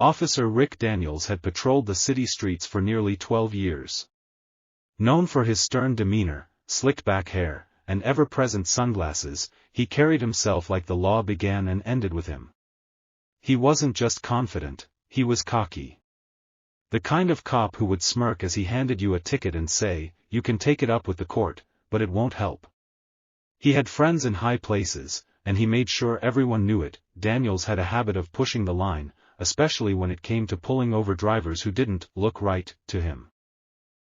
Officer Rick Daniels had patrolled the city streets for nearly 12 years. Known for his stern demeanor, slicked-back hair, and ever-present sunglasses, he carried himself like the law began and ended with him. He wasn't just confident, he was cocky. The kind of cop who would smirk as he handed you a ticket and say, "You can take it up with the court, but it won't help." He had friends in high places, and he made sure everyone knew it. Daniels had a habit of pushing the line, especially when it came to pulling over drivers who didn't look right to him.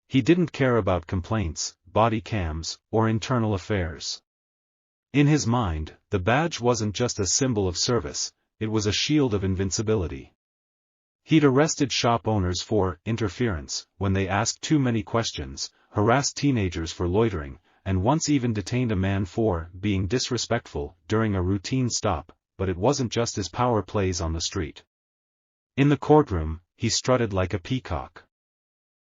He didn't care about complaints, body cams, or internal affairs. In his mind, the badge wasn't just a symbol of service, it was a shield of invincibility. He'd arrested shop owners for interference when they asked too many questions, harassed teenagers for loitering, and once even detained a man for being disrespectful during a routine stop, but it wasn't just his power plays on the street. In the courtroom, he strutted like a peacock.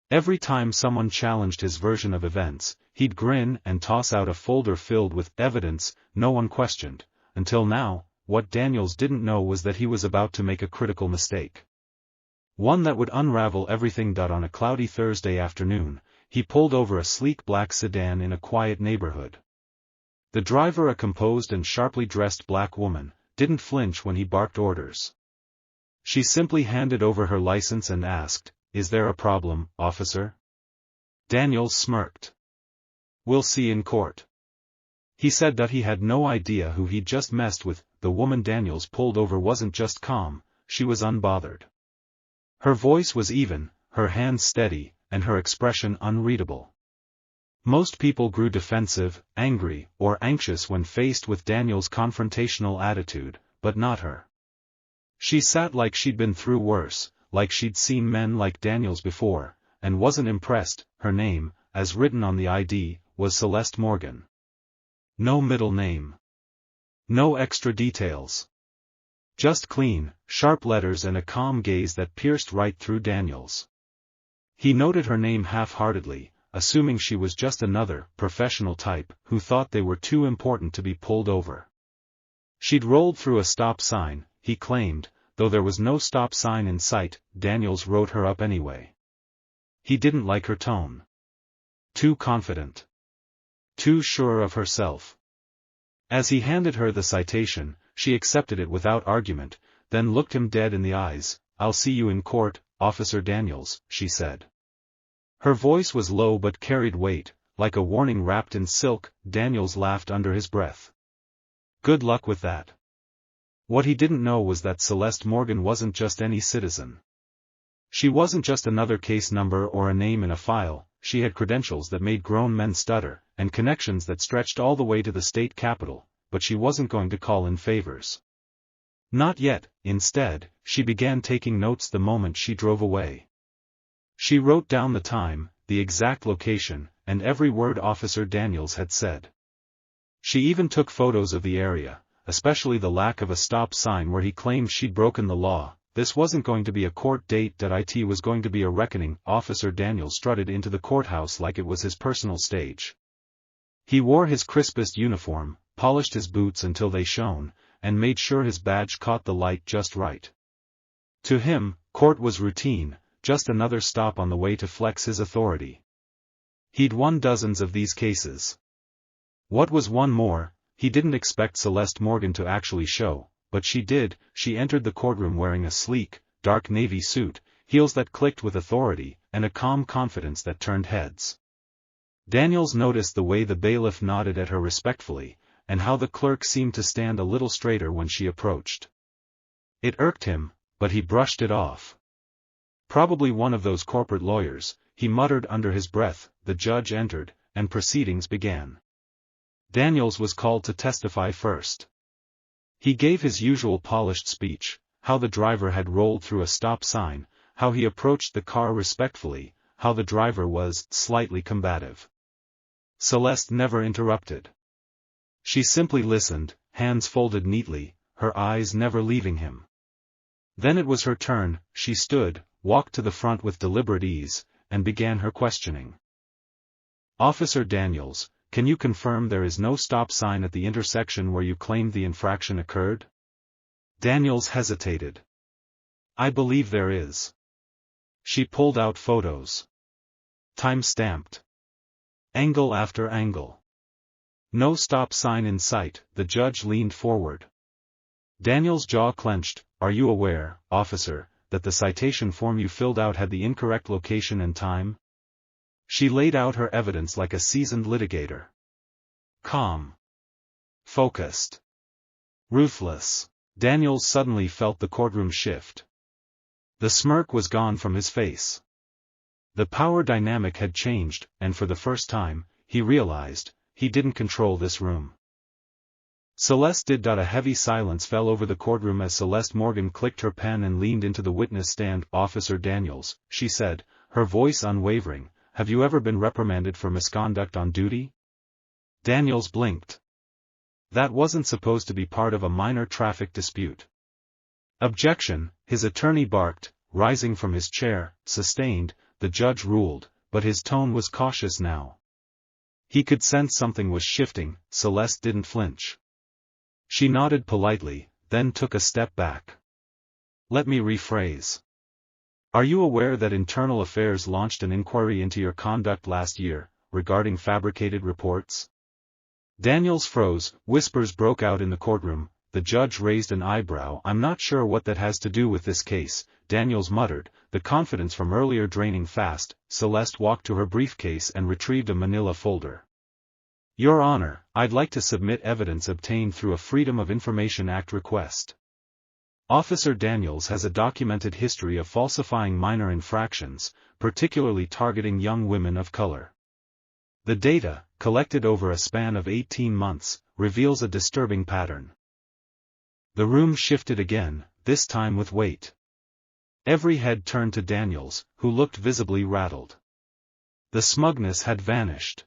Every time someone challenged his version of events, he'd grin and toss out a folder filled with evidence no one questioned. Until now, what Daniels didn't know was that he was about to make a critical mistake. One that would unravel everything. On a cloudy Thursday afternoon, he pulled over a sleek black sedan in a quiet neighborhood. The driver, a composed and sharply dressed black woman, didn't flinch when he barked orders. She simply handed over her license and asked, "Is there a problem, officer?" Daniels smirked. "We'll see in court." He said that he had no idea who he'd just messed with. The woman Daniels pulled over wasn't just calm, she was unbothered. Her voice was even, her hands steady, and her expression unreadable. Most people grew defensive, angry, or anxious when faced with Daniels' confrontational attitude, but not her. She sat like she'd been through worse, like she'd seen men like Daniels before, and wasn't impressed. Her name, as written on the ID, was Celeste Morgan. No middle name. No extra details. Just clean, sharp letters and a calm gaze that pierced right through Daniels. He noted her name half-heartedly, assuming she was just another professional type who thought they were too important to be pulled over. She'd rolled through a stop sign, he claimed, though there was no stop sign in sight. Daniels wrote her up anyway. He didn't like her tone. Too confident. Too sure of herself. As he handed her the citation, she accepted it without argument, then looked him dead in the eyes. "I'll see you in court, Officer Daniels," she said. Her voice was low but carried weight, like a warning wrapped in silk. Daniels laughed under his breath. Good luck with that. What he didn't know was that Celeste Morgan wasn't just any citizen. She wasn't just another case number or a name in a file. She had credentials that made grown men stutter, and connections that stretched all the way to the state capitol, but she wasn't going to call in favors. Not yet. Instead, she began taking notes the moment she drove away. She wrote down the time, the exact location, and every word Officer Daniels had said. She even took photos of the area, especially the lack of a stop sign where he claimed she'd broken the law. This wasn't going to be a court date. It was going to be a reckoning. Officer Daniels strutted into the courthouse like it was his personal stage. He wore his crispest uniform, polished his boots until they shone, and made sure his badge caught the light just right. To him, court was routine, just another stop on the way to flex his authority. He'd won dozens of these cases. What was one more? He didn't expect Celeste Morgan to actually show, but she did. She entered the courtroom wearing a sleek, dark navy suit, heels that clicked with authority, and a calm confidence that turned heads. Daniels noticed the way the bailiff nodded at her respectfully, and how the clerk seemed to stand a little straighter when she approached. It irked him, but he brushed it off. Probably one of those corporate lawyers, he muttered under his breath. The judge entered, and proceedings began. Daniels was called to testify first. He gave his usual polished speech, how the driver had rolled through a stop sign, how he approached the car respectfully, how the driver was slightly combative. Celeste never interrupted. She simply listened, hands folded neatly, her eyes never leaving him. Then it was her turn. She stood, walked to the front with deliberate ease, and began her questioning. "Officer Daniels, can you confirm there is no stop sign at the intersection where you claimed the infraction occurred?" Daniels hesitated. I believe there is. She pulled out photos. Time-stamped. Angle after angle. No stop sign in sight. The judge leaned forward. Daniel's jaw clenched. Are you aware, officer, that the citation form you filled out had the incorrect location and time? She laid out her evidence like a seasoned litigator. Calm. Focused. Ruthless. Daniels suddenly felt the courtroom shift. The smirk was gone from his face. The power dynamic had changed, and for the first time, he realized, he didn't control this room. Celeste did. A heavy silence fell over the courtroom as Celeste Morgan clicked her pen and leaned into the witness stand. Officer Daniels, she said, her voice unwavering, have you ever been reprimanded for misconduct on duty? Daniels blinked. That wasn't supposed to be part of a minor traffic dispute. Objection, his attorney barked, rising from his chair. Sustained, the judge ruled, but his tone was cautious now. He could sense something was shifting. Celeste didn't flinch. She nodded politely, then took a step back. Let me rephrase. Are you aware that Internal Affairs launched an inquiry into your conduct last year, regarding fabricated reports? Daniels froze. Whispers broke out in the courtroom. The judge raised an eyebrow. I'm not sure what that has to do with this case, Daniels muttered, the confidence from earlier draining fast. Celeste walked to her briefcase and retrieved a manila folder. Your Honor, I'd like to submit evidence obtained through a Freedom of Information Act request. Officer Daniels has a documented history of falsifying minor infractions, particularly targeting young women of color. The data, collected over a span of 18 months, reveals a disturbing pattern. The room shifted again, this time with weight. Every head turned to Daniels, who looked visibly rattled. The smugness had vanished.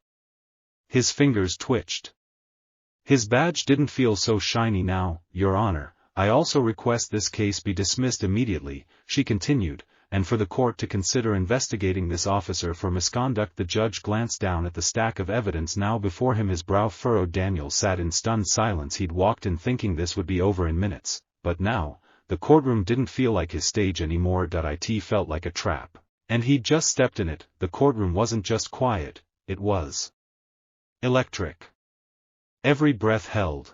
His fingers twitched. His badge didn't feel so shiny now. Your Honor, I also request this case be dismissed immediately, she continued, and for the court to consider investigating this officer for misconduct. The judge glanced down at the stack of evidence now before him, his brow furrowed. Daniels sat in stunned silence. He'd walked in thinking this would be over in minutes, but now, the courtroom didn't feel like his stage anymore. It felt like a trap, and he'd just stepped in it. The courtroom wasn't just quiet, it was electric. Every breath held.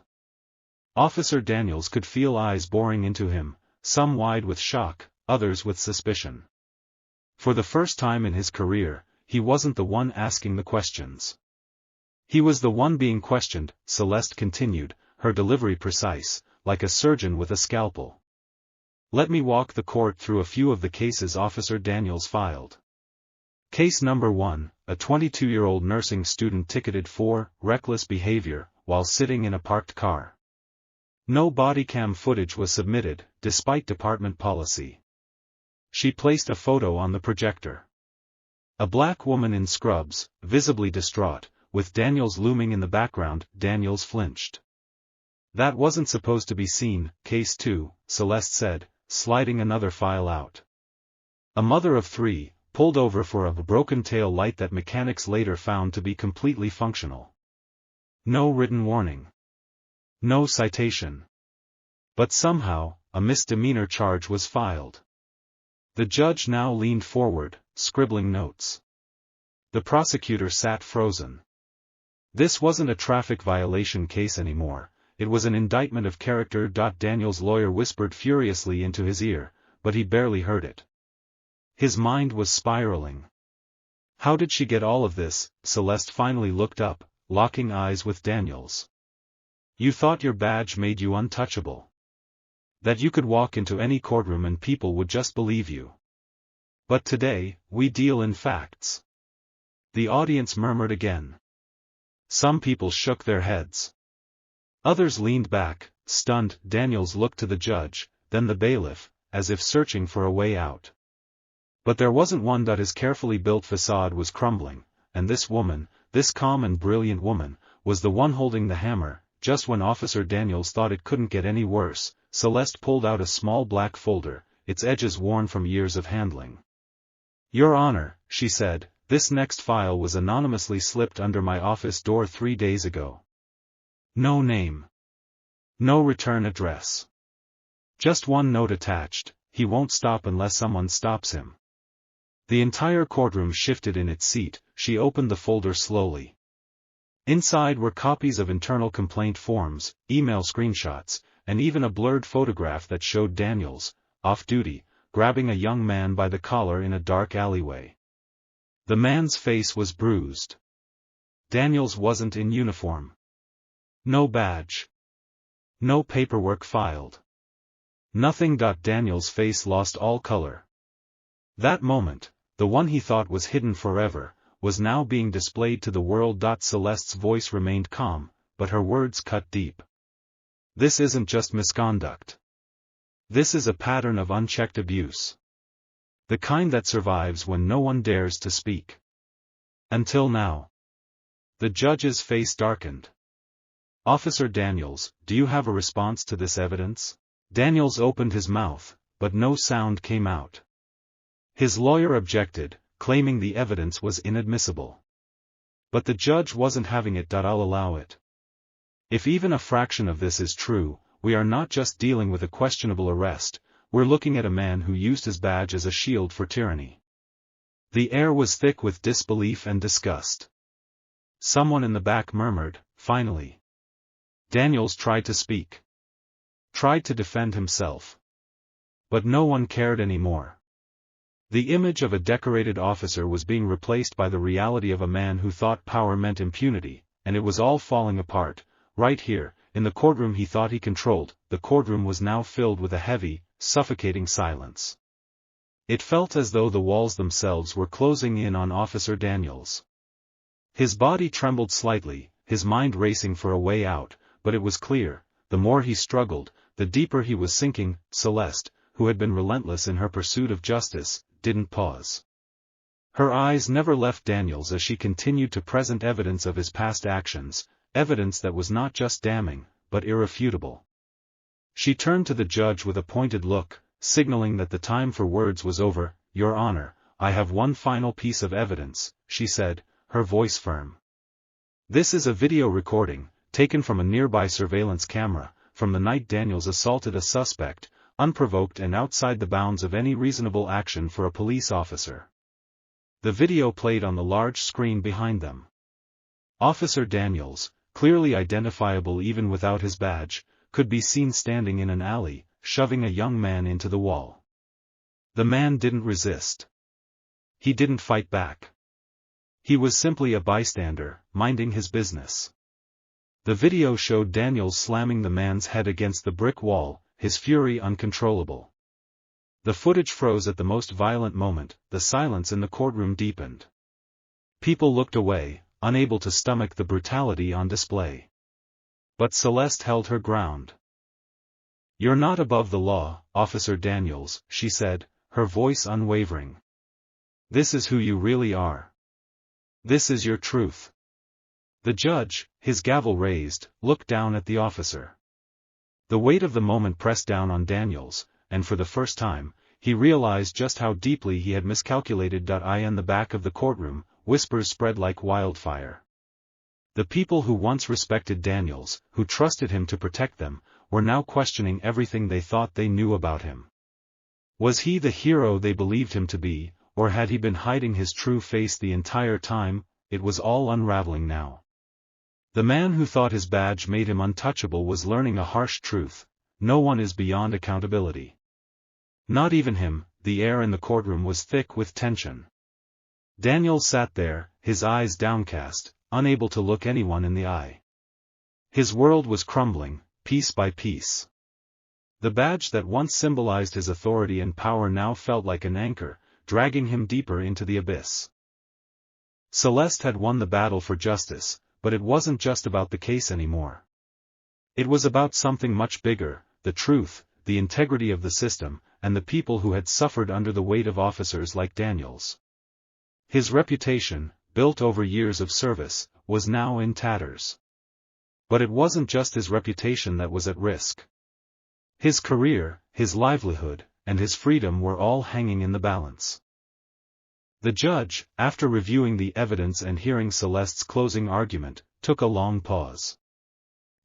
Officer Daniels could feel eyes boring into him, some wide with shock, others with suspicion. For the first time in his career, he wasn't the one asking the questions. He was the one being questioned. Celeste continued, her delivery precise, like a surgeon with a scalpel. Let me walk the court through a few of the cases Officer Daniels filed. Case number 1, a 22-year-old nursing student ticketed for reckless behavior while sitting in a parked car. No body cam footage was submitted, despite department policy. She placed a photo on the projector. A black woman in scrubs, visibly distraught, with Daniels looming in the background. Daniels flinched. That wasn't supposed to be seen. Case 2, Celeste said, sliding another file out. A mother of 3, pulled over for a broken tail light that mechanics later found to be completely functional. No written warning. No citation. But somehow, a misdemeanor charge was filed. The judge now leaned forward, scribbling notes. The prosecutor sat frozen. This wasn't a traffic violation case anymore, it was an indictment of character. Daniels' lawyer whispered furiously into his ear, but he barely heard it. His mind was spiraling. How did she get all of this? Celeste finally looked up, locking eyes with Daniels. You thought your badge made you untouchable. That you could walk into any courtroom and people would just believe you. But today, we deal in facts. The audience murmured again. Some people shook their heads. Others leaned back, stunned. Daniels looked to the judge, then the bailiff, as if searching for a way out. But there wasn't one. His carefully built facade was crumbling, and this woman, this calm and brilliant woman, was the one holding the hammer. Just when Officer Daniels thought it couldn't get any worse, Celeste pulled out a small black folder, its edges worn from years of handling. Your Honor, she said, this next file was anonymously slipped under my office door 3 days ago. No name. No return address. Just one note attached, he won't stop unless someone stops him. The entire courtroom shifted in its seat. She opened the folder slowly. Inside were copies of internal complaint forms, email screenshots, and even a blurred photograph that showed Daniels, off-duty, grabbing a young man by the collar in a dark alleyway. The man's face was bruised. Daniels wasn't in uniform. No badge. No paperwork filed. Nothing. Daniels' face lost all color. That moment, the one he thought was hidden forever, was now being displayed to the world. Celeste's voice remained calm, but her words cut deep. This isn't just misconduct. This is a pattern of unchecked abuse. The kind that survives when no one dares to speak. Until now. The judge's face darkened. Officer Daniels, do you have a response to this evidence? Daniels opened his mouth, but no sound came out. His lawyer objected, claiming the evidence was inadmissible. But the judge wasn't having it. I'll allow it. If even a fraction of this is true, we are not just dealing with a questionable arrest, we're looking at a man who used his badge as a shield for tyranny. The air was thick with disbelief and disgust. Someone in the back murmured, finally. Daniels tried to speak. Tried to defend himself. But no one cared anymore. The image of a decorated officer was being replaced by the reality of a man who thought power meant impunity, and it was all falling apart, right here, in the courtroom he thought he controlled. The courtroom was now filled with a heavy, suffocating silence. It felt as though the walls themselves were closing in on Officer Daniels. His body trembled slightly, his mind racing for a way out, but it was clear, the more he struggled, the deeper he was sinking. Celeste, who had been relentless in her pursuit of justice, didn't pause. Her eyes never left Daniels as she continued to present evidence of his past actions, evidence that was not just damning, but irrefutable. She turned to the judge with a pointed look, signaling that the time for words was over. Your Honor, I have one final piece of evidence, she said, her voice firm. This is a video recording, taken from a nearby surveillance camera, from the night Daniels assaulted a suspect, unprovoked and outside the bounds of any reasonable action for a police officer. The video played on the large screen behind them. Officer Daniels, clearly identifiable even without his badge, could be seen standing in an alley, shoving a young man into the wall. The man didn't resist. He didn't fight back. He was simply a bystander, minding his business. The video showed Daniels slamming the man's head against the brick wall, his fury uncontrollable. The footage froze at the most violent moment. The silence in the courtroom deepened. People looked away, unable to stomach the brutality on display. But Celeste held her ground. You're not above the law, Officer Daniels, she said, her voice unwavering. This is who you really are. This is your truth. The judge, his gavel raised, looked down at the officer. The weight of the moment pressed down on Daniels, and for the first time, he realized just how deeply he had miscalculated. In the back of the courtroom, whispers spread like wildfire. The people who once respected Daniels, who trusted him to protect them, were now questioning everything they thought they knew about him. Was he the hero they believed him to be, or had he been hiding his true face the entire time? It was all unraveling now. The man who thought his badge made him untouchable was learning a harsh truth: no one is beyond accountability. Not even him. The air in the courtroom was thick with tension. Daniel sat there, his eyes downcast, unable to look anyone in the eye. His world was crumbling, piece by piece. The badge that once symbolized his authority and power now felt like an anchor, dragging him deeper into the abyss. Celeste had won the battle for justice, but it wasn't just about the case anymore. It was about something much bigger: the truth, the integrity of the system, and the people who had suffered under the weight of officers like Daniels. His reputation, built over years of service, was now in tatters. But it wasn't just his reputation that was at risk. His career, his livelihood, and his freedom were all hanging in the balance. The judge, after reviewing the evidence and hearing Celeste's closing argument, took a long pause.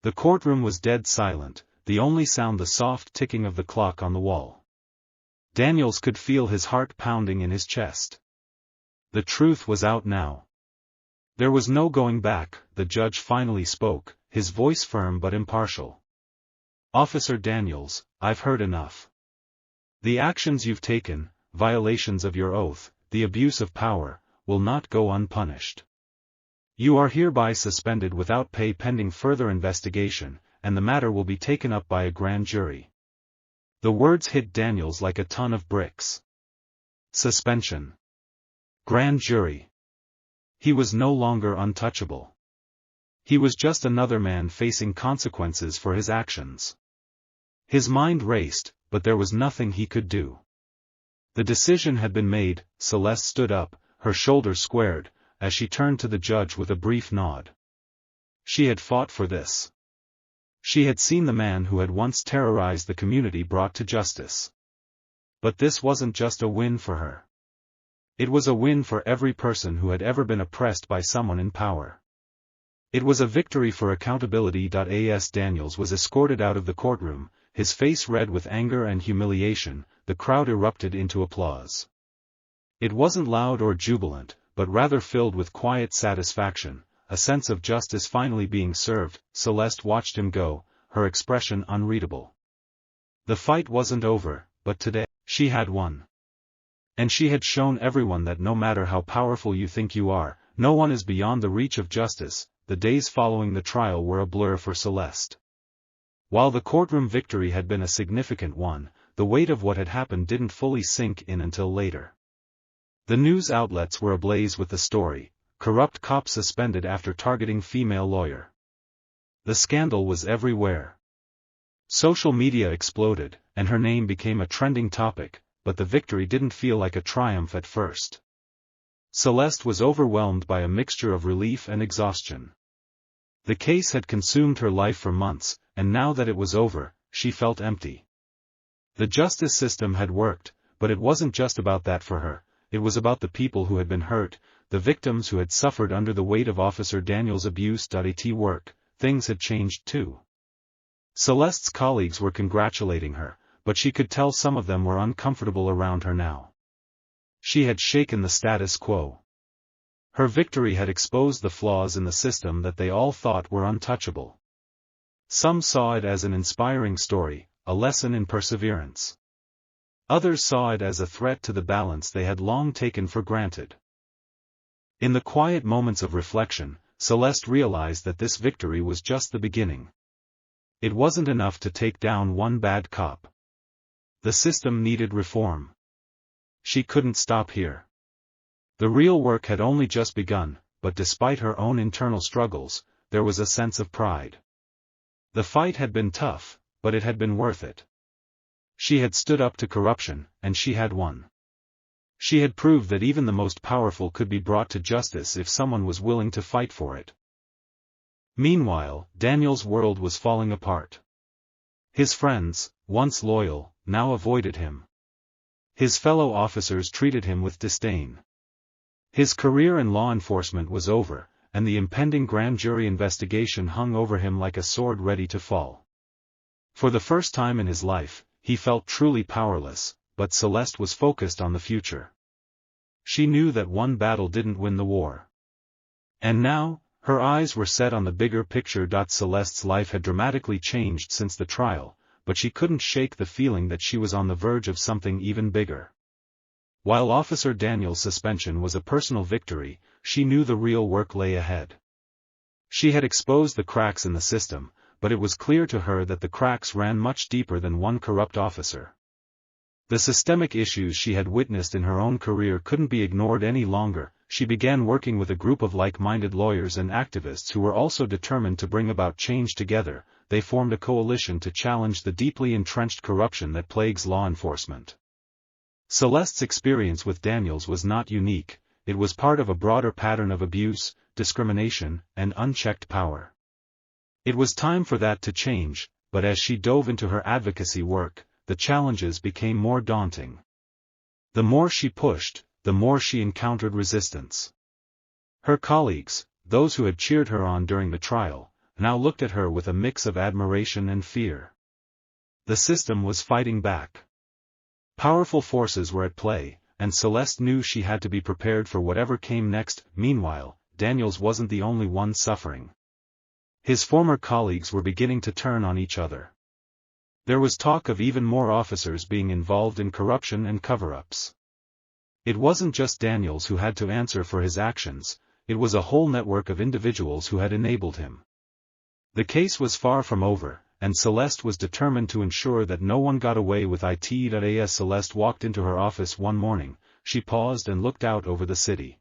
The courtroom was dead silent, the only sound the soft ticking of the clock on the wall. Daniels could feel his heart pounding in his chest. The truth was out now. There was no going back. The judge finally spoke, his voice firm but impartial. Officer Daniels, I've heard enough. The actions you've taken, violations of your oath, the abuse of power, will not go unpunished. You are hereby suspended without pay pending further investigation, and the matter will be taken up by a grand jury. The words hit Daniels like a ton of bricks. Suspension. Grand jury. He was no longer untouchable. He was just another man facing consequences for his actions. His mind raced, but there was nothing he could do. The decision had been made. Celeste stood up, her shoulders squared, as she turned to the judge with a brief nod. She had fought for this. She had seen the man who had once terrorized the community brought to justice. But this wasn't just a win for her. It was a win for every person who had ever been oppressed by someone in power. It was a victory for accountability. As Daniels was escorted out of the courtroom, his face red with anger and humiliation, the crowd erupted into applause. It wasn't loud or jubilant, but rather filled with quiet satisfaction, a sense of justice finally being served. Celeste watched him go, her expression unreadable. The fight wasn't over, but today, she had won. And she had shown everyone that no matter how powerful you think you are, no one is beyond the reach of justice. The days following the trial were a blur for Celeste. While the courtroom victory had been a significant one, the weight of what had happened didn't fully sink in until later. The news outlets were ablaze with the story: corrupt cop suspended after targeting female lawyer. The scandal was everywhere. Social media exploded, and her name became a trending topic, but the victory didn't feel like a triumph at first. Celeste was overwhelmed by a mixture of relief and exhaustion. The case had consumed her life for months, and now that it was over, she felt empty. The justice system had worked, but it wasn't just about that for her. It was about the people who had been hurt, the victims who had suffered under the weight of Officer Daniels' abuse. At work, things had changed too. Celeste's colleagues were congratulating her, but she could tell some of them were uncomfortable around her now. She had shaken the status quo. Her victory had exposed the flaws in the system that they all thought were untouchable. Some saw it as an inspiring story, a lesson in perseverance. Others saw it as a threat to the balance they had long taken for granted. In the quiet moments of reflection, Celeste realized that this victory was just the beginning. It wasn't enough to take down one bad cop. The system needed reform. She couldn't stop here. The real work had only just begun, but despite her own internal struggles, there was a sense of pride. The fight had been tough, but it had been worth it. She had stood up to corruption, and she had won. She had proved that even the most powerful could be brought to justice if someone was willing to fight for it. Meanwhile, Daniel's world was falling apart. His friends, once loyal, now avoided him. His fellow officers treated him with disdain. His career in law enforcement was over, and the impending grand jury investigation hung over him like a sword ready to fall. For the first time in his life, he felt truly powerless, but Celeste was focused on the future. She knew that one battle didn't win the war. And now, her eyes were set on the bigger picture. Celeste's life had dramatically changed since the trial, but she couldn't shake the feeling that she was on the verge of something even bigger. While Officer Daniels' suspension was a personal victory, she knew the real work lay ahead. She had exposed the cracks in the system, but it was clear to her that the cracks ran much deeper than one corrupt officer. The systemic issues she had witnessed in her own career couldn't be ignored any longer. She began working with a group of like-minded lawyers and activists who were also determined to bring about change together. They formed a coalition to challenge the deeply entrenched corruption that plagues law enforcement. Celeste's experience with Daniels was not unique. It was part of a broader pattern of abuse, discrimination, and unchecked power. It was time for that to change, but as she dove into her advocacy work, the challenges became more daunting. The more she pushed, the more she encountered resistance. Her colleagues, those who had cheered her on during the trial, now looked at her with a mix of admiration and fear. The system was fighting back. Powerful forces were at play, and Celeste knew she had to be prepared for whatever came next. Meanwhile, Daniels wasn't the only one suffering. His former colleagues were beginning to turn on each other. There was talk of even more officers being involved in corruption and cover-ups. It wasn't just Daniels who had to answer for his actions, it was a whole network of individuals who had enabled him. The case was far from over, and Celeste was determined to ensure that no one got away with it. As Celeste walked into her office one morning, she paused and looked out over the city.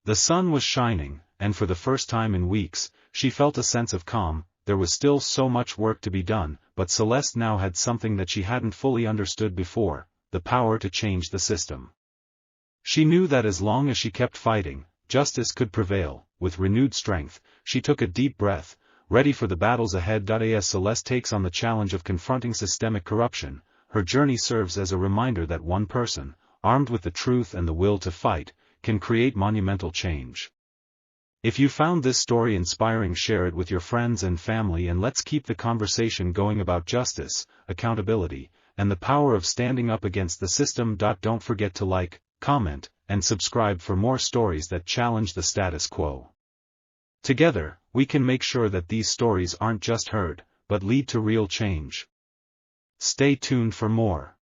The sun was shining, and for the first time in weeks, she felt a sense of calm. There was still so much work to be done, but Celeste now had something that she hadn't fully understood before, the power to change the system. She knew that as long as she kept fighting, justice could prevail. With renewed strength, she took a deep breath, ready for the battles ahead. As Celeste takes on the challenge of confronting systemic corruption, her journey serves as a reminder that one person, armed with the truth and the will to fight, can create monumental change. If you found this story inspiring, share it with your friends and family, and let's keep the conversation going about justice, accountability, and the power of standing up against the system. Don't forget to like, comment, and subscribe for more stories that challenge the status quo. Together, we can make sure that these stories aren't just heard, but lead to real change. Stay tuned for more.